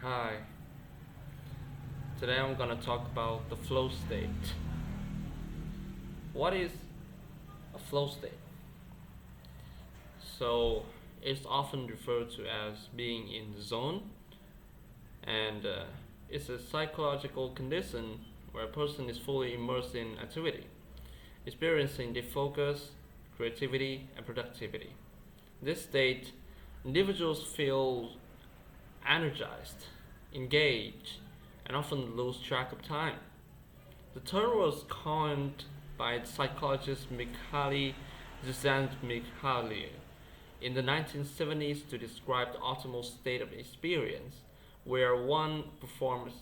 Hi. Today I'm gonna talk about the flow state. What is a flow state? So, it's often referred to as being in the zone, and it's a psychological condition where a person is fully immersed in activity, experiencing deep focus, creativity, and productivity. This state, individuals feel energized, engaged, and often lose track of time. The term was coined by psychologist Mikhail Csikszentmihalyi in the 1970s to describe the optimal state of experience where one performs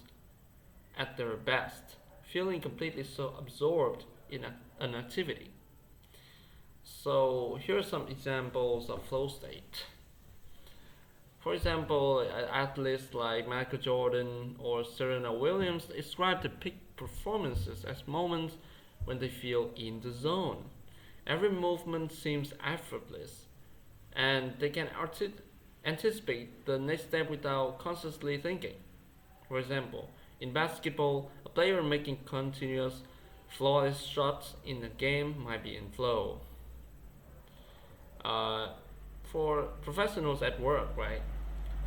at their best, feeling completely so absorbed in an activity. So here are some examples of flow state. For example, athletes like Michael Jordan or Serena Williams describe the peak performances as moments when they feel in the zone. Every movement seems effortless, and they can anticipate the next step without consciously thinking. For example, in basketball, a player making continuous, flawless shots in a game might be in flow. Uh, for professionals at work, right?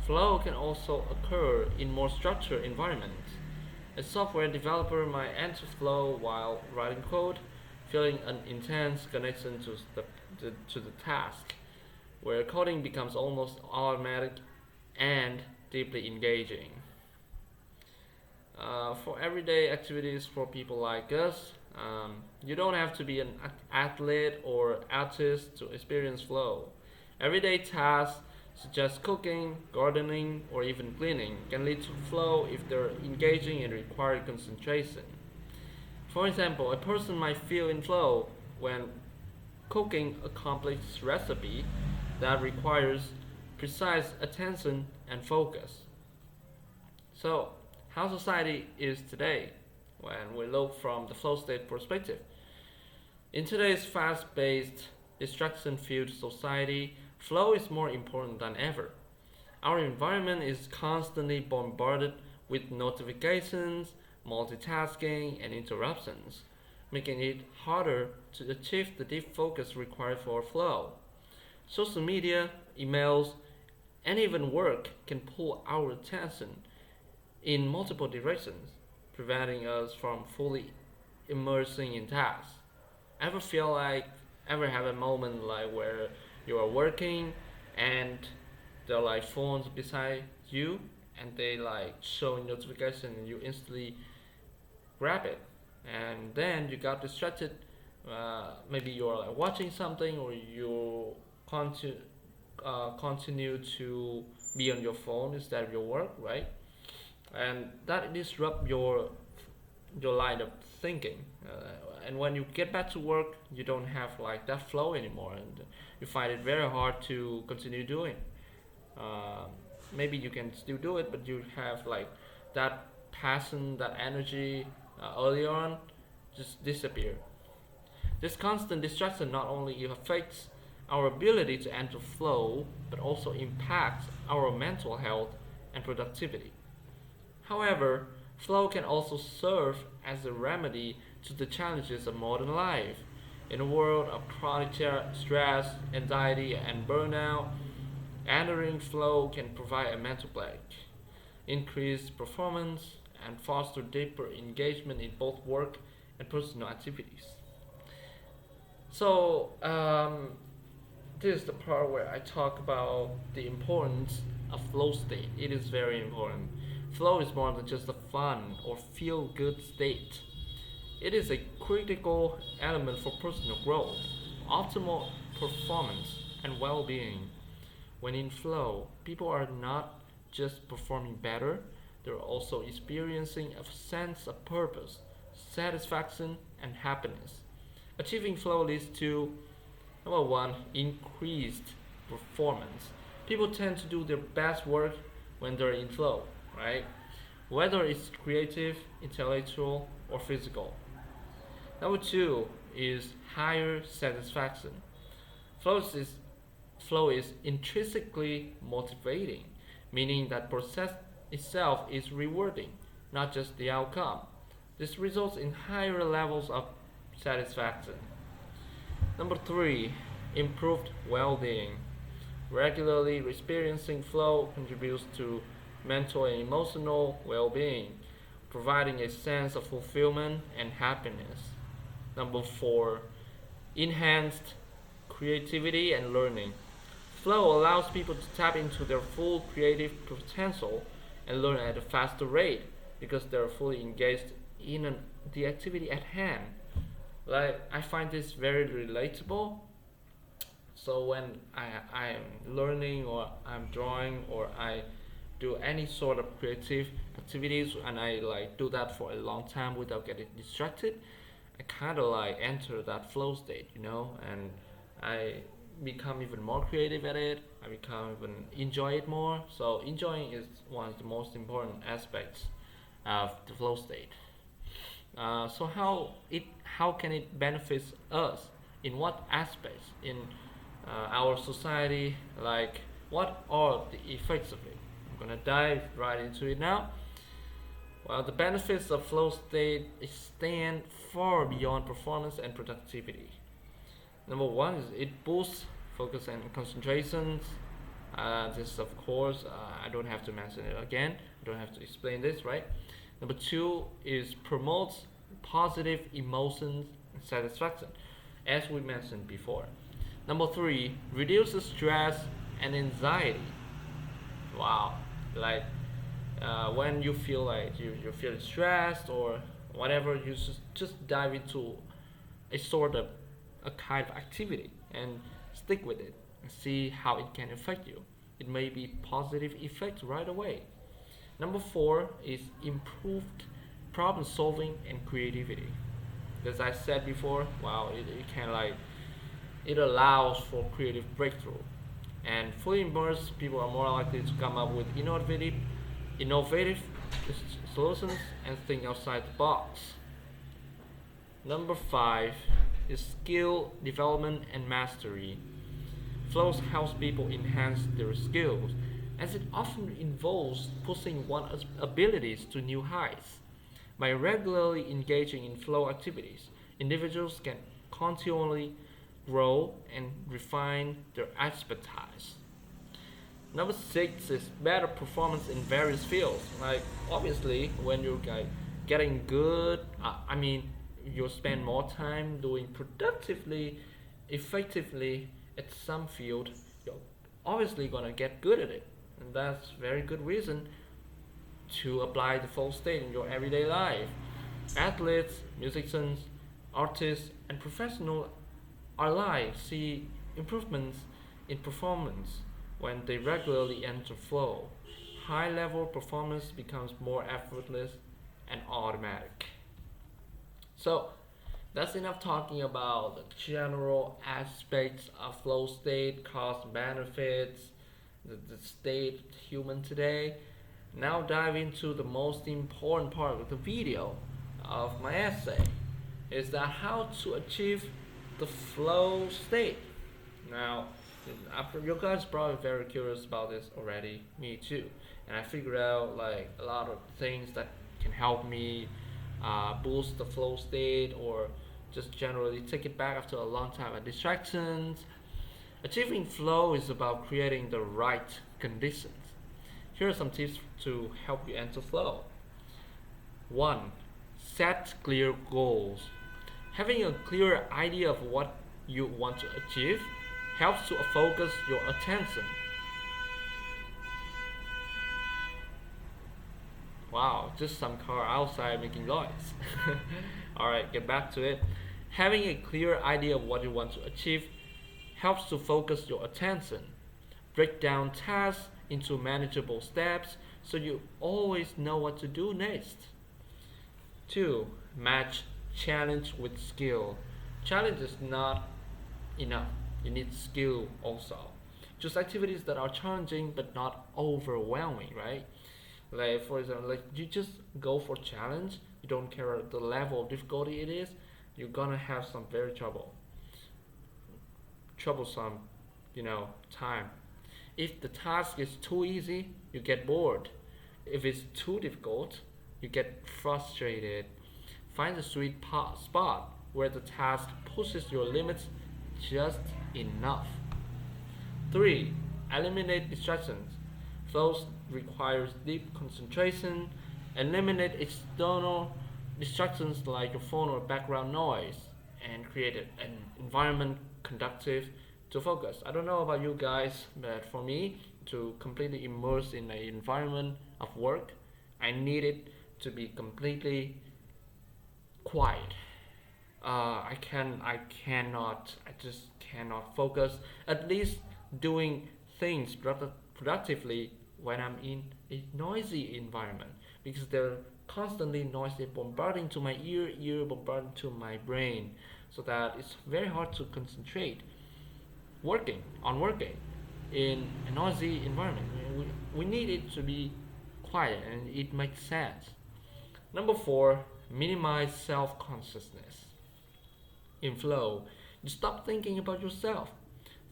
Flow can also occur in more structured environments. A software developer might enter flow while writing code, feeling an intense connection to the task, where coding becomes almost automatic and deeply engaging. For everyday activities for people like us, you don't have to be an athlete or artist to experience flow. Everyday tasks such as cooking, gardening, or even cleaning can lead to flow if they're engaging and require concentration. For example, a person might feel in flow when cooking a complex recipe that requires precise attention and focus. So, how society is today when we look from the flow state perspective. In today's fast paced, distraction filled society, flow is more important than ever. Our environment is constantly bombarded with notifications, multitasking, and interruptions, making it harder to achieve the deep focus required for flow. Social media, emails, and even work can pull our attention in multiple directions, preventing us from fully immersing in tasks. Ever feel like ever have a moment like where you are working and there are like phones beside you and they like show notification and you instantly grab it and then you got distracted. Maybe you're like watching something or you continue continue to be on your phone instead of your work, right? And that disrupt your line of thinking. And when you get back to work, you don't have like that flow anymore, and you find it very hard to continue doing. Uh, Maybe you can still do it, but you have like that passion, that energy early on, just disappear. This constant distraction not only affects our ability to enter flow, but also impacts our mental health and productivity. However, flow can also serve as a remedy to the challenges of modern life. In a world of chronic stress, anxiety, and burnout, entering flow can provide a mental break, increase performance, and foster deeper engagement in both work and personal activities. So, this is the part where I talk about the importance of flow state. It is very important. Flow is more than just a fun or feel good state. It is a critical element for personal growth, optimal performance, and well being. When in flow, people are not just performing better, they're also experiencing a sense of purpose, satisfaction, and happiness. Achieving flow leads to number one, increased performance. People tend to do their best work when they're in flow, right? Whether it's creative, intellectual, or physical. Number two is higher satisfaction. Flow is, flow is intrinsically motivating, meaning that itself is rewarding, not just the outcome. This results in higher levels of satisfaction. Number three, improved well being. Regularly experiencing flow contributes to mental and emotional well being, providing a sense of fulfillment and happiness. Number four, enhanced creativity and learning. Flow allows people to tap into their full creative potential and learn at a faster rate because they're fully engaged in the activity at hand. Like I find this very relatable. So when I'm learning or I'm drawing or I do any sort of creative activities and I like do that for a long time without getting distracted, I kind of like enter that flow state, and I become even more creative at it. I become even enjoy it more. So enjoying is one of the most important aspects of the flow state. So how can it benefit us? In what aspects in our society? Like what are the effects of it? I'm gonna dive right into it now. Well, the benefits of flow state extend far beyond performance and productivity. Number one is it boosts focus and concentration. This, of course, I don't have to mention it again. I don't have to explain this, right? Number two is promotes positive emotions and satisfaction, as we mentioned before. Number three, reduces stress and anxiety. Wow, like when you feel like you're feeling stressed or whatever, you just dive into a sort of a kind of activity and stick with it and see how it can affect you. It may be positive effects right away. Number four is improved problem solving and creativity. As I said before, wow, it can like it allows for creative breakthrough. And fully immersed people are more likely to come up with innovative solutions and think outside the box. Number five is skill development and mastery. Flows helps people enhance their skills as it often involves pushing one's abilities to new heights. By regularly engaging in flow activities, individuals can continually grow and refine their expertise. Number six is better performance in various fields. Like obviously, when you're getting good, you spend more time doing productively, effectively at some field. You're obviously gonna get good at it, and that's very good reason to apply the flow state in your everyday life. Athletes, musicians, artists, and professionals alike see improvements in performance when they regularly enter flow. High level performance becomes more effortless and automatic. So, that's enough talking about the general aspects of flow state, cost benefits, the state of human today. Now dive into the most important part of the video of my essay is that how to achieve the flow state. Now, after you guys probably very curious about this already, me too, and I figured out like a lot of things that can help me boost the flow state or just generally take it back after a long time of distractions. Achieving flow is about creating the right conditions. Here are some tips to help you enter flow. 1. Set clear goals. Having a clear idea of what you want to achieve helps to focus your attention. Wow, just some car outside making noise. Alright, get back to it. Having a clear idea of what you want to achieve helps to focus your attention. Break down tasks into manageable steps so you always know what to do next. 2. Match challenge with skill. Challenge is not enough. You need skill also. Just activities that are challenging but not overwhelming, right? Like for example, like you just go for challenge. You don't care the level of difficulty it is. You're gonna have some very troublesome, time. If the task is too easy, you get bored. If it's too difficult, you get frustrated. Find the spot where the task pushes your limits just enough. 3. Eliminate distractions. Flows requires deep concentration. Eliminate external distractions like your phone or background noise and create an environment conducive to focus. I don't know about you guys, but for me, to completely immerse in an environment of work, I need it to be completely quiet. I just cannot focus. At least doing things productively when I'm in a noisy environment because they're constantly noisy, bombarding to my ear bombarding to my brain, so that it's very hard to concentrate working in a noisy environment. We need it to be quiet, and it makes sense. Number 4, minimize self consciousness. In flow, you stop thinking about yourself.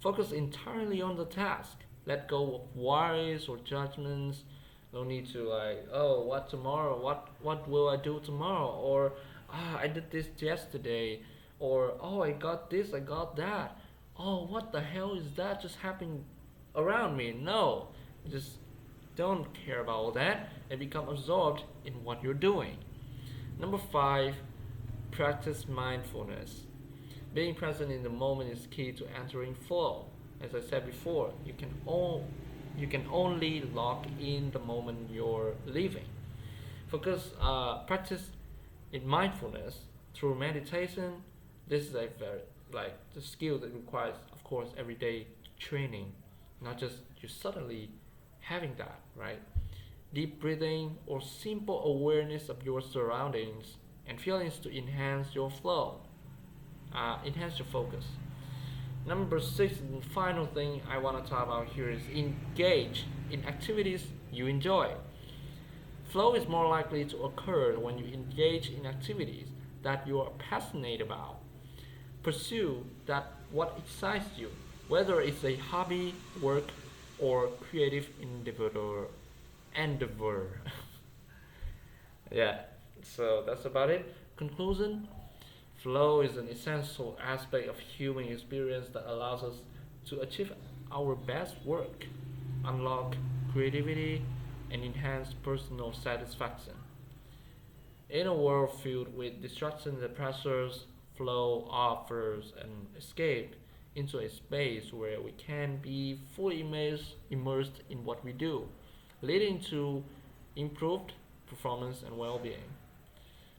Focus entirely on the task. Let go of worries or judgments. No need to like, oh, what tomorrow? What will I do tomorrow? Or I did this yesterday. Or oh, I got this, I got that. Oh, what the hell is that just happening around me? No, just don't care about all that and become absorbed in what you're doing. Number 5, practice mindfulness. Being present in the moment is key to entering flow. As I said before, you can only lock in the moment you're living. Practice in mindfulness through meditation. This is a very like the skill that requires, of course, everyday training, not just you suddenly having that, right? Deep breathing or simple awareness of your surroundings and feelings to enhance your flow, enhance your focus. Number 6 and final thing I want to talk about here is engage in activities you enjoy. Flow is more likely to occur when you engage in activities that you are passionate about. Pursue that what excites you, whether it's a hobby, work, or creative endeavor. Yeah, so that's about it. Conclusion: flow is an essential aspect of human experience that allows us to achieve our best work, unlock creativity, and enhance personal satisfaction. In a world filled with distractions and pressures, flow offers an escape into a space where we can be fully immersed in what we do, leading to improved performance and well being.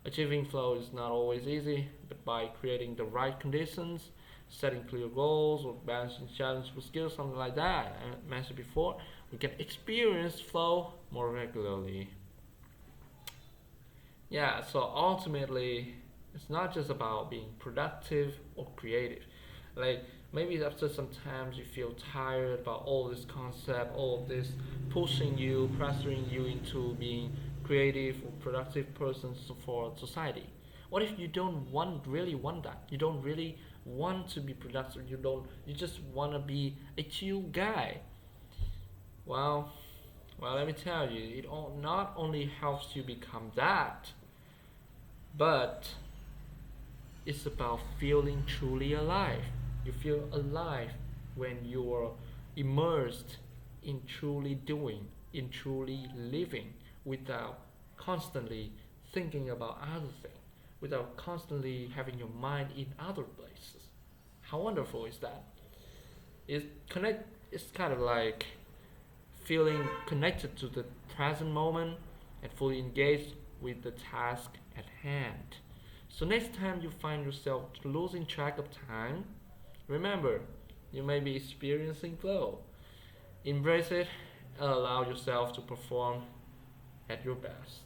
Achieving flow is not always easy, but by creating the right conditions, setting clear goals, or balancing challenge with skills, something like that I mentioned before, we can experience flow more regularly. Yeah, so ultimately, it's not just about being productive or creative. Like maybe after some times you feel tired about all this concept, all of this pushing you, pressuring you into being creative or productive persons for society. What if you don't really want that? You don't really want to be productive. You just want to be a chill guy. Well, let me tell you, not only helps you become that, but it's about feeling truly alive. You feel alive when you're immersed in truly doing, in truly living, without constantly thinking about other things, without constantly having your mind in other places. How wonderful is that? It's kind of like feeling connected to the present moment and fully engaged with the task at hand. So next time you find yourself losing track of time, remember you may be experiencing flow. Embrace it and allow yourself to perform at your best.